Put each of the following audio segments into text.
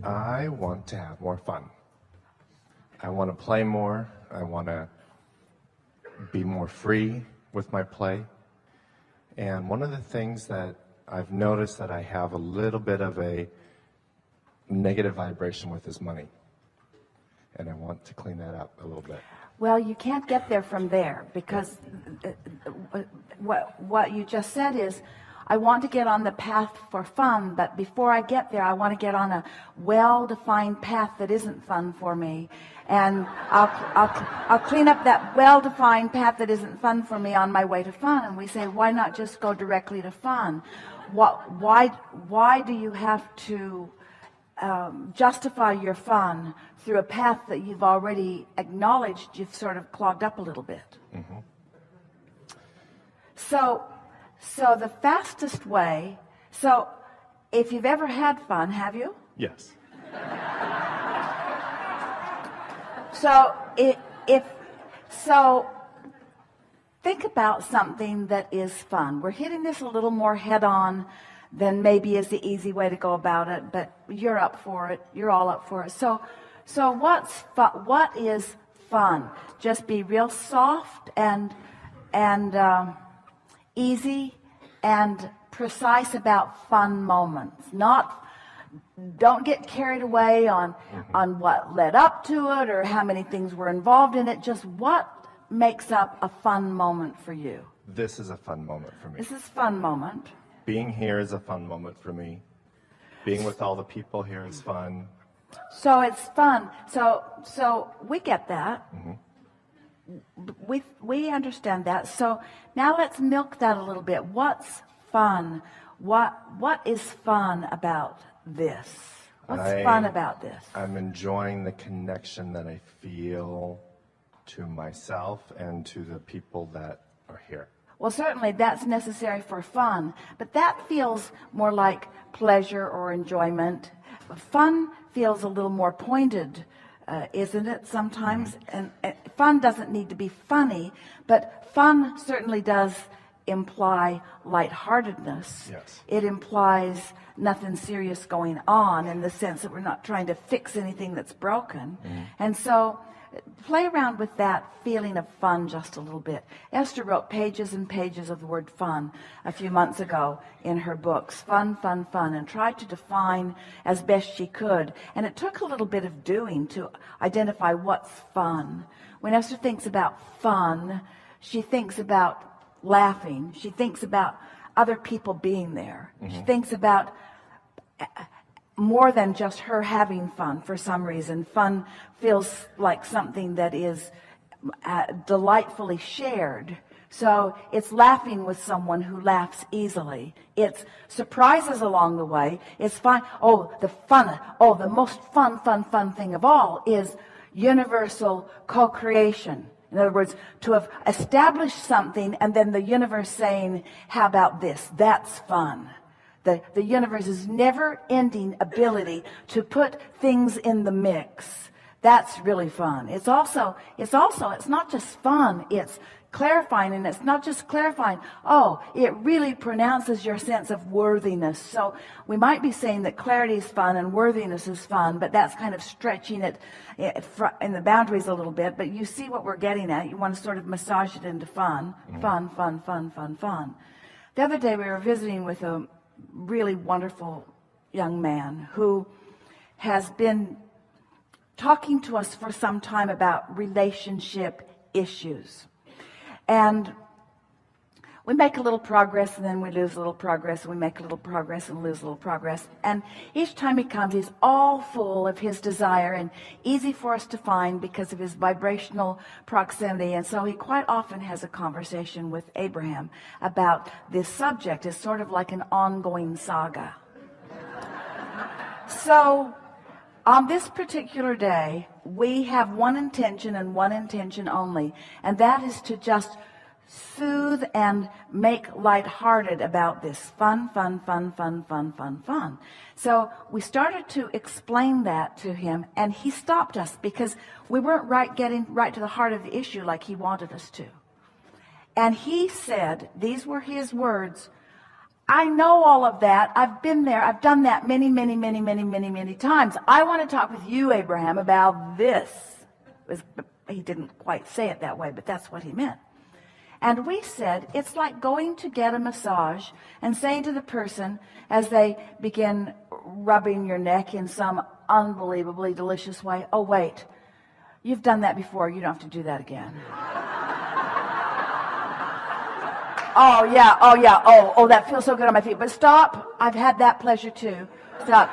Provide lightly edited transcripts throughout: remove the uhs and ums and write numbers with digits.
I want to have more fun. I want to play more. I want to be more free with my play. And one of the things that I've noticed that I have a little bit of a negative vibration with is money. And I want to clean that up a little bit. Well, you can't get there from there, because what you just said is, I want to get on the path for fun, but before I get there, I want to get on a well-defined path that isn't fun for me. And I'll clean up that well-defined path that isn't fun for me on my way to fun. And we say, why not just go directly to fun? Why do you have to justify your fun through a path that you've already acknowledged you've sort of clogged up a little bit? Mm-hmm. So the fastest way, so if you've ever had fun, have you? Yes. So think about something that is fun. We're hitting this a little more head on than maybe is the easy way to go about it, but you're up for it. You're all up for it. So what is fun? Just be real soft and easy and precise about fun moments. Don't get carried away on what led up to it or how many things were involved in it. Just what makes up a fun moment for you? This is a fun moment for me. This is a fun moment. Being here is a fun moment for me. Being with all the people here is fun. So it's fun. So we get that. Mm-hmm. We understand that. So now let's milk that a little bit. What's fun? What is fun about this? What's fun about this? I'm enjoying the connection that I feel to myself and to the people that are here. Well, certainly that's necessary for fun, but that feels more like pleasure or enjoyment. Fun feels a little more pointed, isn't it, sometimes? And fun doesn't need to be funny, but fun certainly does imply lightheartedness. Yes. It implies nothing serious going on, in the sense that we're not trying to fix anything that's broken. And so play around with that feeling of fun just a little bit. Esther wrote pages and pages of the word fun a few months ago in her books. Fun, fun, fun, and tried to define as best she could. And it took a little bit of doing to identify what's fun. When Esther thinks about fun, she thinks about laughing. She thinks about other people being there. She thinks about more than just her having fun. For some reason, fun feels like something that is delightfully shared. So it's laughing with someone who laughs easily. It's surprises along the way. It's fun. The most fun thing of all is universal co-creation. In other words, to have established something and then the universe saying, how about this? That's fun. The universe's never-ending ability to put things in the mix. That's really fun. It's not just fun, it's clarifying, and it's not just clarifying. It really pronounces your sense of worthiness. So we might be saying that clarity is fun and worthiness is fun, but that's kind of stretching it in the boundaries a little bit. But you see what we're getting at. You want to sort of massage it into fun. Fun. The other day we were visiting with a really wonderful young man who has been talking to us for some time about relationship issues. And we make a little progress and then we lose a little progress, and we make a little progress and lose a little progress. And each time he comes, he's all full of his desire and easy for us to find because of his vibrational proximity. And so he quite often has a conversation with Abraham about this subject. It's sort of like an ongoing saga. So on this particular day, we have one intention and one intention only, and that is to just soothe and make lighthearted about this. Fun. So we started to explain that to him, and he stopped us because we weren't getting right to the heart of the issue like he wanted us to. And he said, these were his words, I know all of that. I've been there. I've done that many, many, many, many, many, many times. I want to talk with you, Abraham, about this. He didn't quite say it that way, but that's what he meant. And we said, it's like going to get a massage and saying to the person as they begin rubbing your neck in some unbelievably delicious way, oh, wait, you've done that before. You don't have to do that again. Oh, that feels so good on my feet. But stop. I've had that pleasure too. Stop.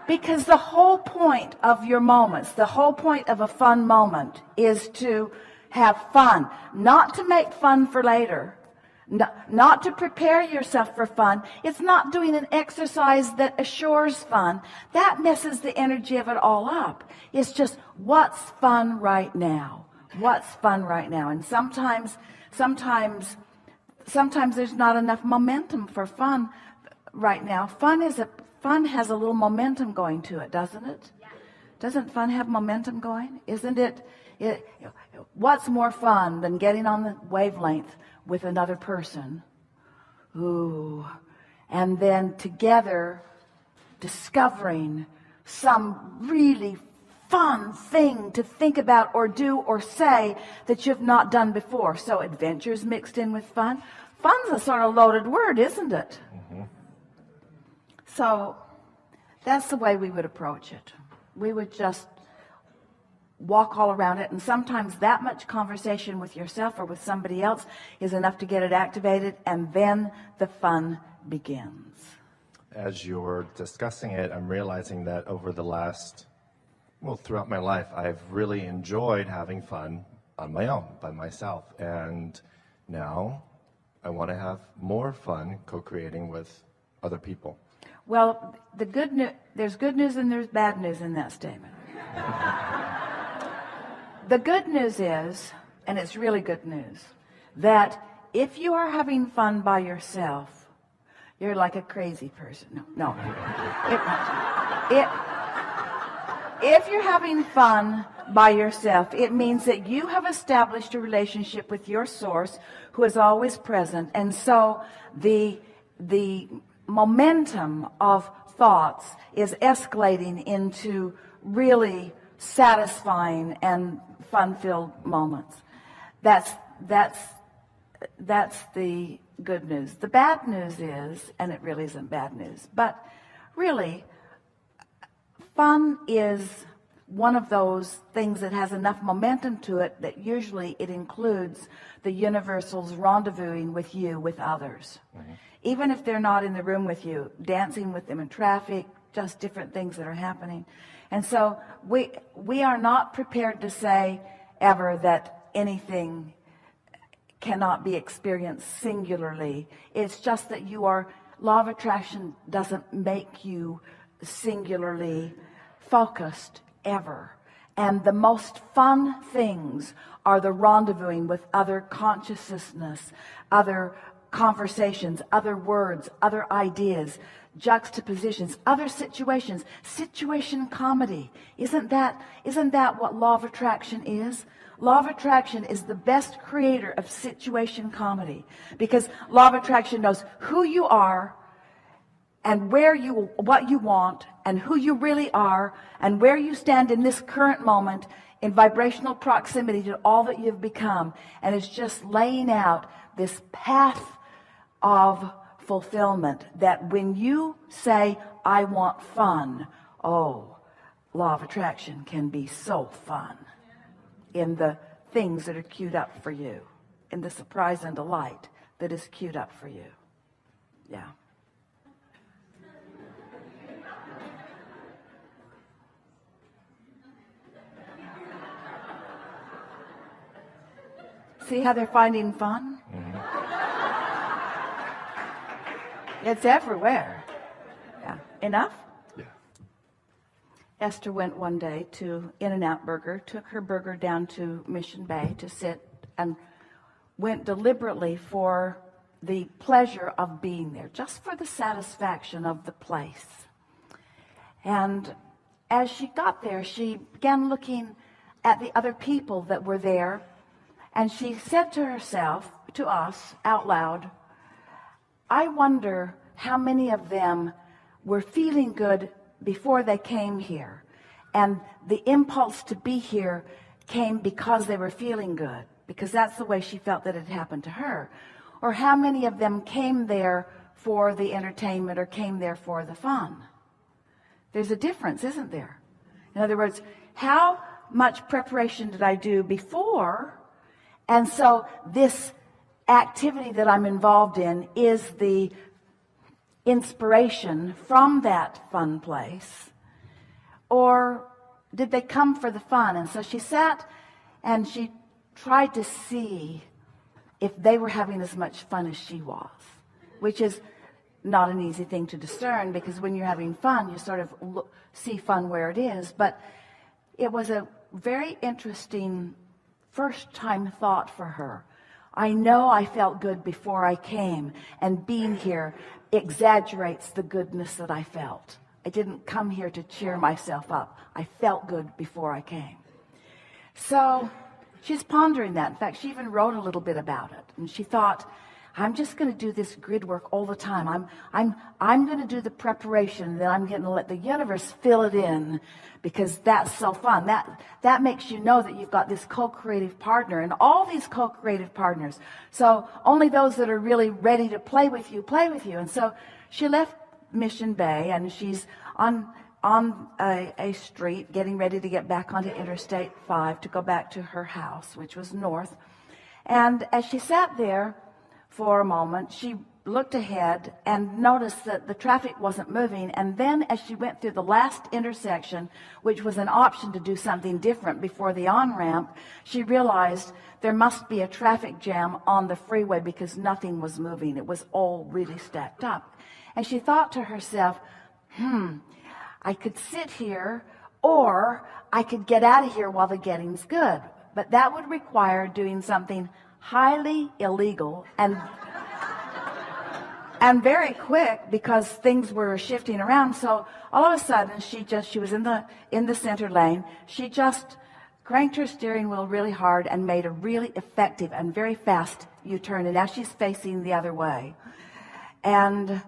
Because the whole point of your moments, the whole point of a fun moment is to have fun, not to make fun for later, not to prepare yourself for fun. It's not doing an exercise that assures fun. That messes the energy of it all up. It's just what's fun right now. What's fun right now? And sometimes there's not enough momentum for fun right now. Fun has a little momentum going to it, doesn't it? Yeah. Doesn't fun have momentum going? Isn't it? What's more fun than getting on the wavelength with another person? Ooh. And then together discovering some really fun thing to think about or do or say that you've not done before. So adventure's mixed in with fun. Fun's a sort of loaded word, isn't it? Mm-hmm. So that's the way we would approach it. We would just walk all around it, and sometimes that much conversation with yourself or with somebody else is enough to get it activated, and then the fun begins. As you're discussing it, I'm realizing that over the last throughout my life, I've really enjoyed having fun on my own, by myself. And now I want to have more fun co-creating with other people. Well, there's good news and there's bad news in that statement. The good news is, and it's really good news, that if you are having fun by yourself, you're like a crazy person. No. If you're having fun by yourself, it means that you have established a relationship with your source who is always present. And so the momentum of thoughts is escalating into really satisfying and fun-filled moments. That's the good news. The bad news is, and it really isn't bad news, but really, fun is one of those things that has enough momentum to it that usually it includes the universal's rendezvousing with you, with others. Mm-hmm. Even if they're not in the room with you, dancing with them in traffic, just different things that are happening. And so we are not prepared to say ever that anything cannot be experienced singularly. It's just that law of attraction doesn't make you singularly focused ever. And the most fun things are the rendezvousing with other consciousness, other conversations, other words, other ideas, juxtapositions, other situations, situation comedy. Isn't that what law of attraction is? Law of attraction is the best creator of situation comedy, because law of attraction knows who you are and what you want and who you really are and where you stand in this current moment in vibrational proximity to all that you've become. And it's just laying out this path of fulfillment that when you say, I want fun, law of attraction can be so fun in the things that are queued up for you, in the surprise and delight that is queued up for you. Yeah. See how they're finding fun? Mm-hmm. It's everywhere. Yeah. Enough? Yeah. Esther went one day to In-N-Out Burger, took her burger down to Mission Bay to sit, and went deliberately for the pleasure of being there, just for the satisfaction of the place. And as she got there, she began looking at the other people that were there, And she said to herself, to us, out loud, I wonder how many of them were feeling good before they came here. And the impulse to be here came because they were feeling good, because that's the way she felt that it happened to her. Or how many of them came there for the entertainment or came there for the fun. There's a difference, isn't there? In other words, how much preparation did I do before? And so this activity that I'm involved in is the inspiration from that fun place. Or did they come for the fun? And so she sat and she tried to see if they were having as much fun as she was, which is not an easy thing to discern, because when you're having fun, you sort of see fun where it is. But it was a very interesting first-time thought for her. I know I felt good before I came, and being here exaggerates the goodness that I felt. I didn't come here to cheer myself up. I felt good before I came. So she's pondering that. In fact, she even wrote a little bit about it. And she thought, I'm just going to do this grid work all the time. I'm going to do the preparation, then I'm going to let the universe fill it in, because that's so fun. That makes you know that you've got this co-creative partner, and all these co-creative partners. So only those that are really ready to play with you, play with you. And so she left Mission Bay, and she's on a street getting ready to get back onto Interstate 5 to go back to her house, which was north. And as she sat there for a moment, she looked ahead and noticed that the traffic wasn't moving. And then as she went through the last intersection, which was an option to do something different before the on-ramp, she realized there must be a traffic jam on the freeway because nothing was moving. It was all really stacked up. And she thought to herself, I could sit here, or I could get out of here while the getting's good. But that would require doing something highly illegal and very quick, because things were shifting around. So all of a sudden, she was in the center lane. She just cranked her steering wheel really hard and made a really effective and very fast U-turn. And now she's facing the other way. And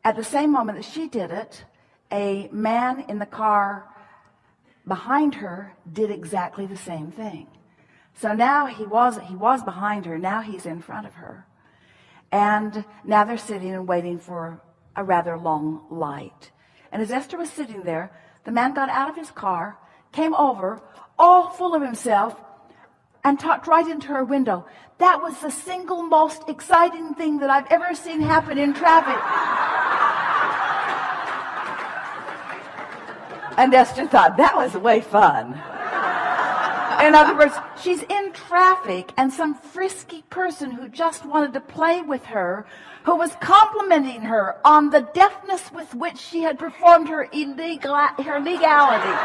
at the same moment that she did it, a man in the car behind her did exactly the same thing. So now he was behind her. Now he's in front of her. And now they're sitting and waiting for a rather long light. And as Esther was sitting there, the man got out of his car, came over, all full of himself, and talked right into her window. That was the single most exciting thing that I've ever seen happen in traffic. And Esther thought, that was way fun. In other words, she's in traffic, and some frisky person who just wanted to play with her, who was complimenting her on the deftness with which she had performed her legality.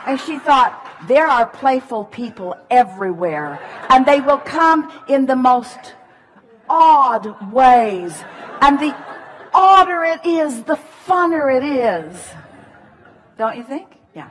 And she thought, there are playful people everywhere, and they will come in the most odd ways. And the odder it is, the funner it is. Don't you think? Yeah.